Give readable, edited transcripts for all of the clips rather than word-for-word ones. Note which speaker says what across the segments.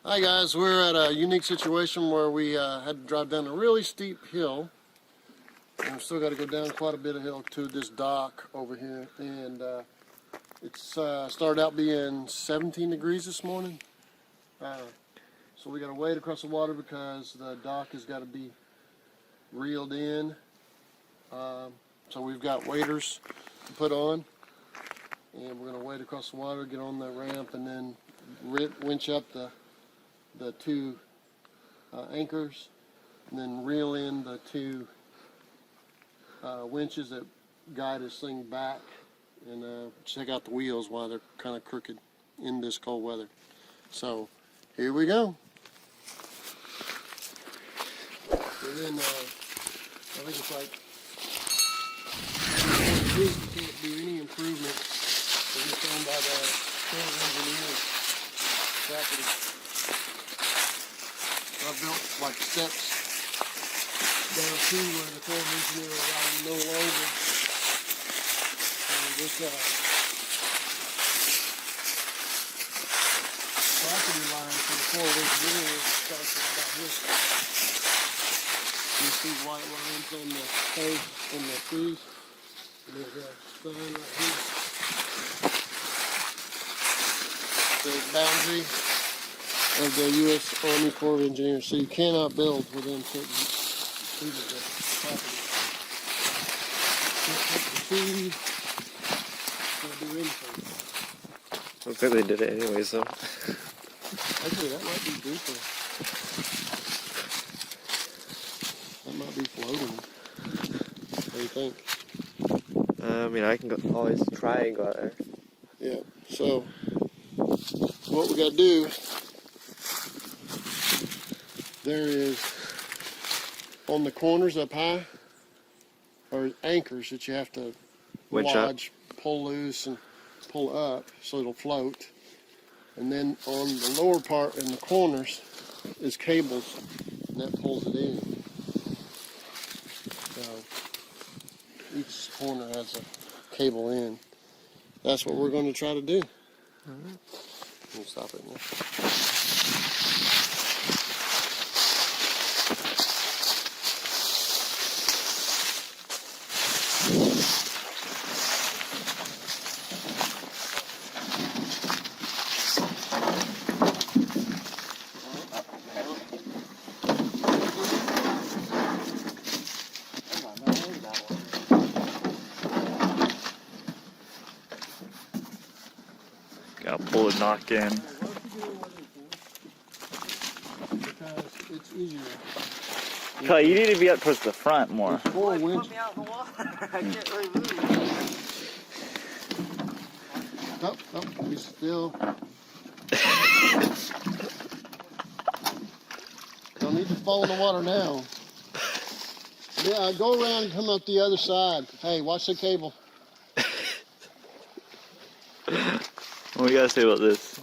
Speaker 1: Hi guys, we're at a unique situation where we had to drive down a really steep hill, and we've still got to go down quite a bit of hill to this dock over here, and it's started out being 17 degrees this morning, so we got to wade across the water because the dock has got to be reeled in, so we've got waders to put on, and we're going to wade across the water, get on the ramp, and then winch up the two anchors, and then reel in the two winches that guide this thing back, and check out the wheels while they're kind of crooked in this cold weather. So here we go. And then I think it's like you can't do any improvement. It's owned by the engineer property. I built like steps down to where the Corps engineer allowed no longer. And this property line for the Corps engineer starts at about this. You see white lines on the post and the trees. And there's a sign right here. The boundary of the U.S. Army Corps of Engineers, so you cannot build within certain feet of the property. Can't cut the trees, can't do anything.
Speaker 2: Looks like they did it anyway, so.
Speaker 1: Actually, that might be deeper. That might be floating. What do you think?
Speaker 2: I mean, I can always try and go out there.
Speaker 1: Yeah, so what we got to do, there is, on the corners up high, are anchors that you have to
Speaker 2: Winch
Speaker 1: lodge, pull loose, and pull up so it'll float. And then on the lower part in the corners is cables, and that pulls it in. So each corner has a cable in. That's what we're going to try to do. We'll stop it now.
Speaker 2: Gotta pull the knock in.
Speaker 1: Because it's easier.
Speaker 2: Kelly, you need to be up towards the front more.
Speaker 1: There's four winches.
Speaker 3: Put me out in the water. I can't really move.
Speaker 1: Nope, we still. Don't need to fall in the water now. Yeah, go around and come up the other side. Hey, watch the cable.
Speaker 2: What do you gotta say about this?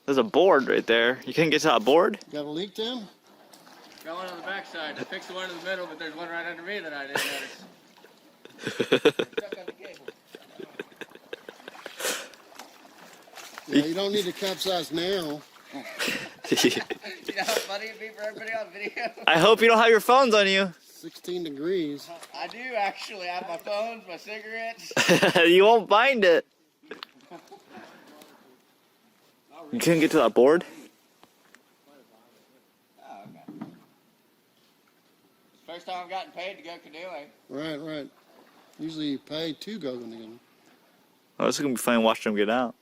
Speaker 2: There's a board right there. You couldn't get to that board?
Speaker 1: Got a leak, Tim?
Speaker 3: Got one on the back side. I fixed the one in the middle, but there's one right under me that I didn't notice. Stuck on the cable.
Speaker 1: Yeah, you don't need to capsize now.
Speaker 3: You know how funny it'd be for everybody on video?
Speaker 2: I hope you don't have your phones on you.
Speaker 1: 16 degrees.
Speaker 3: I do actually. I have my phones, my cigarettes.
Speaker 2: You won't find it. You couldn't get to that board?
Speaker 3: Oh, okay. First time I've gotten paid to go canoeing.
Speaker 1: Right. Usually you pay to go canoeing.
Speaker 2: Oh, this is gonna be fun watching them get out.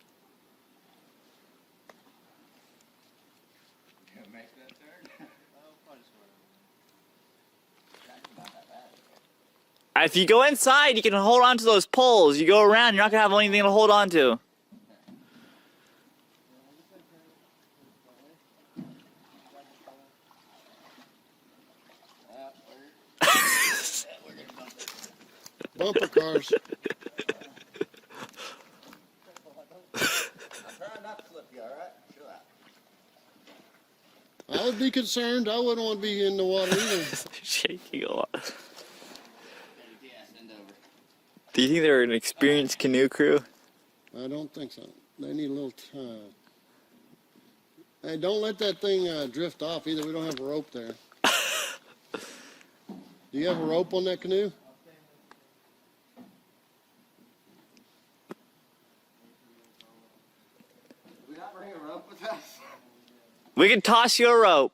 Speaker 2: If you go inside, you can hold on to those poles. You go around, you're not gonna have anything to hold on to.
Speaker 1: Bumper cars.
Speaker 3: I'm trying not to flip you, alright? Chill out.
Speaker 1: I would be concerned. I wouldn't want to be in the water either.
Speaker 2: Shaking a lot.
Speaker 3: Yeah, send over.
Speaker 2: Do you think they're an experienced canoe crew?
Speaker 1: I don't think so. They need a little time. Hey, don't let that thing drift off either. We don't have a rope there. Do you have a rope on that canoe?
Speaker 3: Did we not bring a rope with us?
Speaker 2: We can toss you a rope.